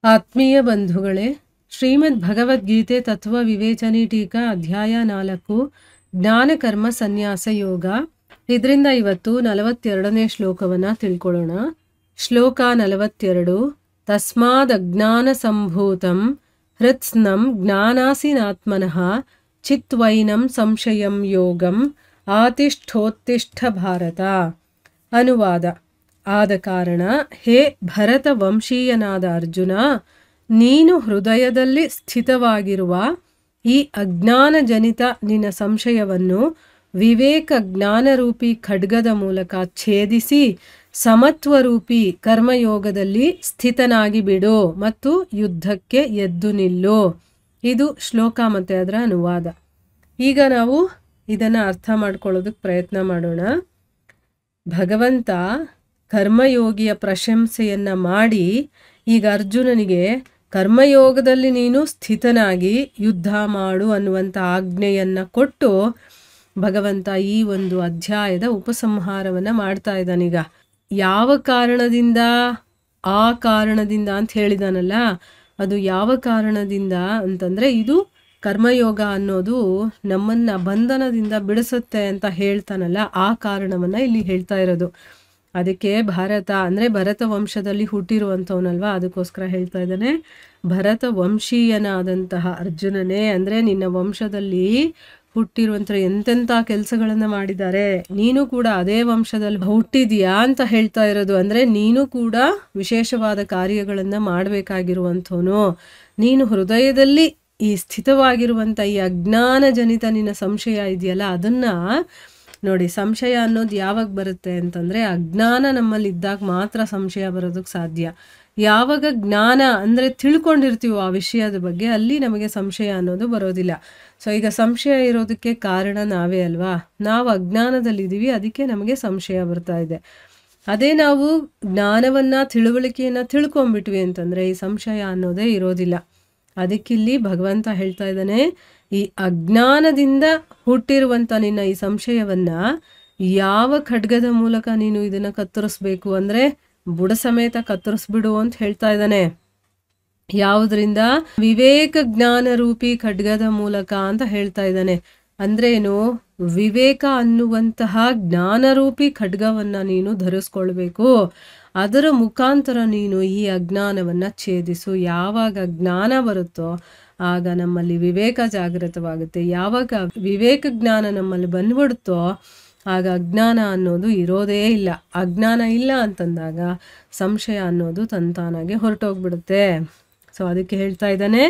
ಆತ್ಮೀಯ ಬಂಧುಗಳೇ, ಶ್ರೀಮದ್ ಭಗವದ್ಗೀತೆ ತತ್ವ ವಿವೇಚನೆ ಟೀಕಾ ಅಧ್ಯಾಯ 4 ಜ್ಞಾನ ಕರ್ಮ ಸನ್ಯಾಸ ಯೋಗ. ಇದರಿಂದ ಇವತ್ತು 42ನೇ ಶ್ಲೋಕವನ್ನು ತಿಳ್ಕೊಳ್ಳೋಣ. ಶ್ಲೋಕ 42. ತಸ್ಮಾದ್ ಅಜ್ಞಾನ ಸಂಭೂತಂ ಹೃತ್ಸ್ನಂ ಜ್ಞಾನಾಸಿನಾತ್ಮನಃ ಚಿತ್ವೈನಂ ಸಂಶಯಂ ಯೋಗಂ ಆತಿಷ್ಠೋತ್ತಿಷ್ಠ ಭಾರತ. ಅನುವಾದ. ಆದ ಕಾರಣ ಹೇ ಭರತ ವಂಶೀಯನಾದ ಅರ್ಜುನ, ನೀನು ಹೃದಯದಲ್ಲಿ ಸ್ಥಿತವಾಗಿರುವ ಈ ಅಜ್ಞಾನ ಜನಿತ ನಿನ್ನ ಸಂಶಯವನ್ನು ವಿವೇಕ ಜ್ಞಾನರೂಪಿ ಖಡ್ಗದ ಮೂಲಕ ಛೇದಿಸಿ ಸಮತ್ವರೂಪಿ ಕರ್ಮಯೋಗದಲ್ಲಿ ಸ್ಥಿತನಾಗಿ ಬಿಡು ಮತ್ತು ಯುದ್ಧಕ್ಕೆ ಎದ್ದು ನಿಲ್ಲು. ಇದು ಶ್ಲೋಕ ಮತ್ತು ಅದರ ಅನುವಾದ. ಈಗ ನಾವು ಇದನ್ನು ಅರ್ಥ ಮಾಡ್ಕೊಳ್ಳೋದಕ್ಕೆ ಪ್ರಯತ್ನ ಮಾಡೋಣ. ಭಗವಂತ ಕರ್ಮಯೋಗಿಯ ಪ್ರಶಂಸೆಯನ್ನು ಮಾಡಿ ಈಗ ಅರ್ಜುನನಿಗೆ ಕರ್ಮಯೋಗದಲ್ಲಿ ನೀನು ಸ್ಥಿತನಾಗಿ ಯುದ್ಧ ಮಾಡು ಅನ್ನುವಂಥ ಆಜ್ಞೆಯನ್ನು ಕೊಟ್ಟು ಭಗವಂತ ಈ ಒಂದು ಅಧ್ಯಾಯದ ಉಪಸಂಹಾರವನ್ನು ಮಾಡ್ತಾ ಇದ್ದಾನೀಗ. ಯಾವ ಕಾರಣದಿಂದ ಆ ಕಾರಣದಿಂದ ಅಂತ ಹೇಳಿದಾನಲ್ಲ, ಅದು ಯಾವ ಕಾರಣದಿಂದ ಅಂತಂದರೆ ಇದು ಕರ್ಮಯೋಗ ಅನ್ನೋದು ನಮ್ಮನ್ನು ಬಂಧನದಿಂದ ಬಿಡಿಸುತ್ತೆ ಅಂತ ಹೇಳ್ತಾನಲ್ಲ, ಆ ಕಾರಣವನ್ನು ಇಲ್ಲಿ ಹೇಳ್ತಾ ಇರೋದು. ಅದಕ್ಕೆ ಭಾರತ ಅಂದರೆ ಭರತ ವಂಶದಲ್ಲಿ ಹುಟ್ಟಿರುವಂಥವನಲ್ವ, ಅದಕ್ಕೋಸ್ಕರ ಹೇಳ್ತಾ ಇದ್ದಾನೆ. ಭರತ ವಂಶೀಯನಾದಂತಹ ಅರ್ಜುನನೇ, ಅಂದರೆ ನಿನ್ನ ವಂಶದಲ್ಲಿ ಹುಟ್ಟಿರುವಂಥ ಎಂತೆಂಥ ಕೆಲಸಗಳನ್ನು ಮಾಡಿದ್ದಾರೆ, ನೀನು ಕೂಡ ಅದೇ ವಂಶದಲ್ಲಿ ಹುಟ್ಟಿದೀಯಾ ಅಂತ ಹೇಳ್ತಾ ಇರೋದು. ಅಂದರೆ ನೀನು ಕೂಡ ವಿಶೇಷವಾದ ಕಾರ್ಯಗಳನ್ನು ಮಾಡಬೇಕಾಗಿರುವಂಥವನು. ನೀನು ಹೃದಯದಲ್ಲಿ ಈ ಸ್ಥಿತವಾಗಿರುವಂಥ ಈ ಅಜ್ಞಾನ ಜನಿತ ನಿನ್ನ ಸಂಶಯ ಇದೆಯಲ್ಲ, ಅದನ್ನು ನೋಡಿ. ಸಂಶಯ ಅನ್ನೋದು ಯಾವಾಗ ಬರುತ್ತೆ ಅಂತಂದರೆ ಅಜ್ಞಾನ ನಮ್ಮಲ್ಲಿ ಇದ್ದಾಗ ಮಾತ್ರ ಸಂಶಯ ಬರೋದಕ್ಕೆ ಸಾಧ್ಯ. ಯಾವಾಗ ಜ್ಞಾನ ಅಂದರೆ ತಿಳ್ಕೊಂಡಿರ್ತೀವೋ ಆ ವಿಷಯದ ಬಗ್ಗೆ, ಅಲ್ಲಿ ನಮಗೆ ಸಂಶಯ ಅನ್ನೋದು ಬರೋದಿಲ್ಲ. ಸೊ ಈಗ ಸಂಶಯ ಇರೋದಕ್ಕೆ ಕಾರಣ ನಾವೇ ಅಲ್ವಾ, ನಾವು ಅಜ್ಞಾನದಲ್ಲಿದ್ದೀವಿ, ಅದಕ್ಕೆ ನಮಗೆ ಸಂಶಯ ಬರ್ತಾ ಇದೆ. ಅದೇ ನಾವು ಜ್ಞಾನವನ್ನು ತಿಳುವಳಿಕೆಯನ್ನು ತಿಳ್ಕೊಂಬಿಟ್ವಿ ಅಂತಂದರೆ ಈ ಸಂಶಯ ಅನ್ನೋದೇ ಇರೋದಿಲ್ಲ. ಅದಕ್ಕಿಲ್ಲಿ ಭಗವಂತ ಹೇಳ್ತಾ ಇದ್ದಾನೆ, ಈ ಅಜ್ಞಾನದಿಂದ ಹುಟ್ಟಿರುವಂಥ ನಿನ್ನ ಈ ಸಂಶಯವನ್ನು ಯಾವ ಖಡ್ಗದ ಮೂಲಕ ನೀನು ಇದನ್ನು ಕತ್ತರಿಸ್ಬೇಕು ಅಂದರೆ ಬುಡ ಸಮೇತ ಕತ್ತರಿಸ್ಬಿಡು ಅಂತ ಹೇಳ್ತಾ ಇದ್ದಾನೆ. ಯಾವುದರಿಂದ? ವಿವೇಕ ಜ್ಞಾನ ರೂಪಿ ಖಡ್ಗದ ಮೂಲಕ ಅಂತ ಹೇಳ್ತಾ ಇದ್ದಾನೆ. ಅಂದ್ರೇನು? ವಿವೇಕ ಅನ್ನುವಂತಹ ಜ್ಞಾನರೂಪಿ ಖಡ್ಗವನ್ನು ನೀನು ಧರಿಸ್ಕೊಳ್ಬೇಕು. ಅದರ ಮುಖಾಂತರ ನೀನು ಈ ಅಜ್ಞಾನವನ್ನು ಛೇದಿಸು. ಯಾವಾಗ ಜ್ಞಾನ ಬರುತ್ತೋ ಆಗ ನಮ್ಮಲ್ಲಿ ವಿವೇಕ ಜಾಗೃತವಾಗುತ್ತೆ. ಯಾವಾಗ ವಿವೇಕ ಜ್ಞಾನ ನಮ್ಮಲ್ಲಿ ಬಂದ್ಬಿಡುತ್ತೋ ಆಗ ಅಜ್ಞಾನ ಅನ್ನೋದು ಇರೋದೇ ಇಲ್ಲ. ಅಜ್ಞಾನ ಇಲ್ಲ ಅಂತಂದಾಗ ಸಂಶಯ ಅನ್ನೋದು ತಂತಾನಾಗೆ ಹೊರಟೋಗ್ಬಿಡುತ್ತೆ. ಸೊ ಅದಕ್ಕೆ ಹೇಳ್ತಾ ಇದ್ದಾನೆ,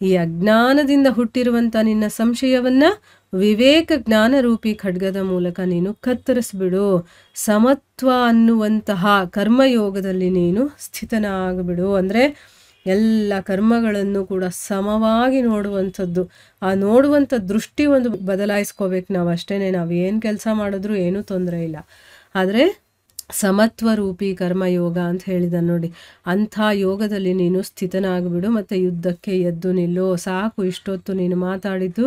ಈ ಅಜ್ಞಾನದಿಂದ ಹುಟ್ಟಿರುವಂಥ ನಿನ್ನ ಸಂಶಯವನ್ನು ವಿವೇಕ ಜ್ಞಾನರೂಪಿ ಖಡ್ಗದ ಮೂಲಕ ನೀನು ಕತ್ತರಿಸ್ಬಿಡು. ಸಮತ್ವ ಅನ್ನುವಂತಹ ಕರ್ಮಯೋಗದಲ್ಲಿ ನೀನು ಸ್ಥಿತನಾಗ್ಬಿಡು. ಅಂದರೆ ಎಲ್ಲ ಕರ್ಮಗಳನ್ನು ಕೂಡ ಸಮವಾಗಿ ನೋಡುವಂಥದ್ದು. ಆ ನೋಡುವಂಥ ದೃಷ್ಟಿ ಒಂದು ಬದಲಾಯಿಸ್ಕೋಬೇಕು ನಾವು, ಅಷ್ಟೇ. ನಾವು ಏನು ಕೆಲಸ ಮಾಡಿದ್ರೂ ಏನೂ ತೊಂದರೆ ಇಲ್ಲ. ಆದರೆ ಸಮತ್ವರೂಪಿ ಕರ್ಮಯೋಗ ಅಂತ ಹೇಳಿದ ನೋಡಿ, ಅಂಥ ಯೋಗದಲ್ಲಿ ನೀನು ಸ್ಥಿತನಾಗ್ಬಿಡು ಮತ್ತು ಯುದ್ಧಕ್ಕೆ ಎದ್ದು ನಿಲ್ಲು. ಸಾಕು, ಇಷ್ಟೊತ್ತು ನೀನು ಮಾತಾಡಿದ್ದು,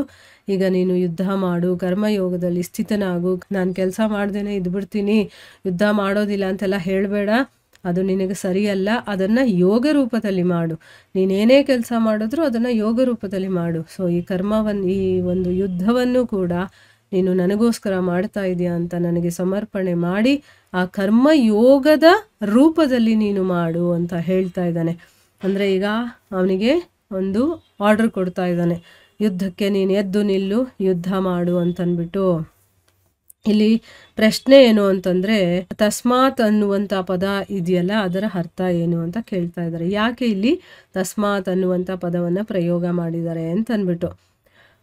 ಈಗ ನೀನು ಯುದ್ಧ ಮಾಡು, ಕರ್ಮಯೋಗದಲ್ಲಿ ಸ್ಥಿತನಾಗು. ನಾನು ಕೆಲಸ ಮಾಡ್ದೇನೆ ಇದ್ಬಿಡ್ತೀನಿ, ಯುದ್ಧ ಮಾಡೋದಿಲ್ಲ ಅಂತೆಲ್ಲ ಹೇಳಬೇಡ, ಅದು ನಿನಗೆ ಸರಿಯಲ್ಲ. ಅದನ್ನು ಯೋಗ ರೂಪದಲ್ಲಿ ಮಾಡು. ನೀನೇನೇ ಕೆಲಸ ಮಾಡಿದ್ರೂ ಅದನ್ನು ಯೋಗ ರೂಪದಲ್ಲಿ ಮಾಡು. ಸೊ ಈ ಕರ್ಮವನ್ನು, ಈ ಒಂದು ಯುದ್ಧವನ್ನು ಕೂಡ ನೀನು ನನಗೋಸ್ಕರ ಮಾಡ್ತಾ ಇದೆಯಾ ಅಂತ ನನಗೆ ಸಮರ್ಪಣೆ ಮಾಡಿ ಆ ಕರ್ಮಯೋಗದ ರೂಪದಲ್ಲಿ ನೀನು ಮಾಡು ಅಂತ ಹೇಳ್ತಾ ಇದ್ದಾನೆ. ಅಂದರೆ ಈಗ ಅವನಿಗೆ ಒಂದು ಆರ್ಡರ್ ಕೊಡ್ತಾ ಇದ್ದಾನೆ, ಯುದ್ಧಕ್ಕೆ ನೀನು ಎದ್ದು ನಿಲ್ಲು, ಯುದ್ಧ ಮಾಡು ಅಂತನ್ಬಿಟ್ಟು. ಇಲ್ಲಿ ಪ್ರಶ್ನೆ ಏನು ಅಂತಂದರೆ, ತಸ್ಮಾತ್ ಅನ್ನುವಂಥ ಪದ ಇದೆಯಲ್ಲ, ಅದರ ಅರ್ಥ ಏನು ಅಂತ ಕೇಳ್ತಾ ಇದ್ದಾರೆ. ಯಾಕೆ ಇಲ್ಲಿ ತಸ್ಮಾತ್ ಅನ್ನುವಂಥ ಪದವನ್ನು ಪ್ರಯೋಗ ಮಾಡಿದ್ದಾರೆ ಅಂತನ್ಬಿಟ್ಟು.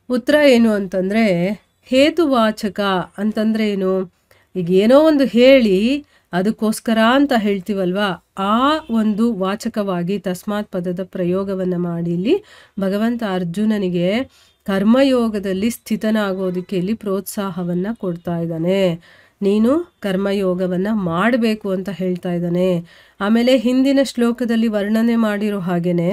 ಉತ್ತರ ಏನು ಅಂತಂದರೆ, ಹೇತುವಾಚಕ ಅಂತಂದರೆ ಏನು? ಈಗ ಏನೋ ಒಂದು ಹೇಳಿ ಅದಕ್ಕೋಸ್ಕರ ಅಂತ ಹೇಳ್ತೀವಲ್ವಾ, ಆ ಒಂದು ವಾಚಕವಾಗಿ ತಸ್ಮಾತ್ ಪದದ ಪ್ರಯೋಗವನ್ನು ಮಾಡಿ ಇಲ್ಲಿ ಭಗವಂತ ಅರ್ಜುನನಿಗೆ ಕರ್ಮಯೋಗದಲ್ಲಿ ಸ್ಥಿತನಾಗೋದಕ್ಕೆ ಇಲ್ಲಿ ಪ್ರೋತ್ಸಾಹವನ್ನು ಕೊಡ್ತಾ ಇದ್ದಾನೆ. ನೀನು ಕರ್ಮಯೋಗವನ್ನು ಮಾಡಬೇಕು ಅಂತ ಹೇಳ್ತಾ ಇದ್ದಾನೆ. ಆಮೇಲೆ ಹಿಂದಿನ ಶ್ಲೋಕದಲ್ಲಿ ವರ್ಣನೆ ಮಾಡಿರೋ ಹಾಗೆಯೇ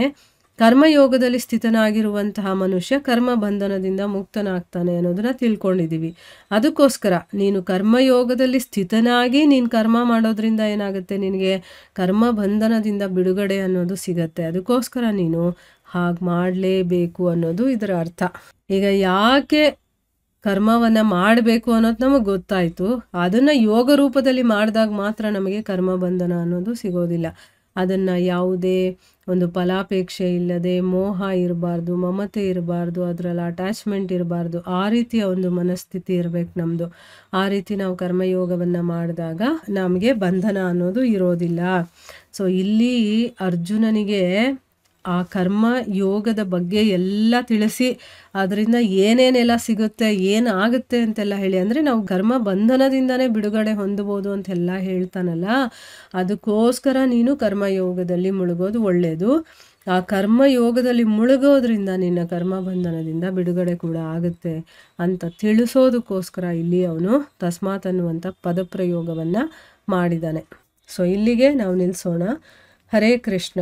ಕರ್ಮಯೋಗದಲ್ಲಿ ಸ್ಥಿತನಾಗಿರುವಂತಹ ಮನುಷ್ಯ ಕರ್ಮ ಬಂಧನದಿಂದ ಮುಕ್ತನಾಗ್ತಾನೆ ಅನ್ನೋದನ್ನ ತಿಳ್ಕೊಂಡಿದ್ದೀವಿ. ಅದಕ್ಕೋಸ್ಕರ ನೀನು ಕರ್ಮಯೋಗದಲ್ಲಿ ಸ್ಥಿತನಾಗಿ ನೀನು ಕರ್ಮ ಮಾಡೋದ್ರಿಂದ ಏನಾಗುತ್ತೆ, ನಿನಗೆ ಕರ್ಮ ಬಂಧನದಿಂದ ಬಿಡುಗಡೆ ಅನ್ನೋದು ಸಿಗತ್ತೆ. ಅದಕ್ಕೋಸ್ಕರ ನೀನು ಹಾಗೆ ಮಾಡಲೇಬೇಕು ಅನ್ನೋದು ಇದರ ಅರ್ಥ. ಈಗ ಯಾಕೆ ಕರ್ಮವನ್ನು ಮಾಡಬೇಕು ಅನ್ನೋದು ನಮಗೆ ಗೊತ್ತಾಯಿತು. ಅದನ್ನು ಯೋಗ ರೂಪದಲ್ಲಿ ಮಾಡಿದಾಗ ಮಾತ್ರ ನಮಗೆ ಕರ್ಮ ಬಂಧನ ಅನ್ನೋದು ಸಿಗೋದಿಲ್ಲ. ಅದನ್ನು ಯಾವುದೇ ಒಂದು ಫಲಾಪೇಕ್ಷೆ ಇಲ್ಲದೆ, ಮೋಹ ಇರಬಾರ್ದು, ಮಮತೆ ಇರಬಾರ್ದು, ಅದರಲ್ಲಿ ಅಟ್ಯಾಚ್ಮೆಂಟ್ ಇರಬಾರ್ದು, ಆ ರೀತಿಯ ಒಂದು ಮನಸ್ಥಿತಿ ಇರಬೇಕು ನಮ್ಮದು. ಆ ರೀತಿ ನಾವು ಕರ್ಮಯೋಗವನ್ನು ಮಾಡಿದಾಗ ನಮಗೆ ಬಂಧನ ಅನ್ನೋದು ಇರೋದಿಲ್ಲ. ಸೊ ಇಲ್ಲಿ ಅರ್ಜುನನಿಗೆ ಆ ಕರ್ಮ ಯೋಗದ ಬಗ್ಗೆ ಎಲ್ಲ ತಿಳಿಸಿ ಅದರಿಂದ ಏನೇನೆಲ್ಲ ಸಿಗುತ್ತೆ, ಏನಾಗುತ್ತೆ ಅಂತೆಲ್ಲ ಹೇಳಿ, ಅಂದರೆ ನಾವು ಕರ್ಮ ಬಂಧನದಿಂದನೇ ಬಿಡುಗಡೆ ಹೊಂದಬೋದು ಅಂತೆಲ್ಲ ಹೇಳ್ತಾನಲ್ಲ, ಅದಕ್ಕೋಸ್ಕರ ನೀನು ಕರ್ಮಯೋಗದಲ್ಲಿ ಮುಳುಗೋದು ಒಳ್ಳೆಯದು. ಆ ಕರ್ಮಯೋಗದಲ್ಲಿ ಮುಳುಗೋದ್ರಿಂದ ನಿನ್ನ ಕರ್ಮ ಬಂಧನದಿಂದ ಬಿಡುಗಡೆ ಕೂಡ ಆಗುತ್ತೆ ಅಂತ ತಿಳಿಸೋದಕ್ಕೋಸ್ಕರ ಇಲ್ಲಿ ಅವನು ತಸ್ಮಾತ್ ಅನ್ನುವಂಥ ಪದಪ್ರಯೋಗವನ್ನು ಮಾಡಿದ್ದಾನೆ. ಸೊ ಇಲ್ಲಿಗೆ ನಾವು ನಿಲ್ಲಿಸೋಣ. ಹರೇ ಕೃಷ್ಣ.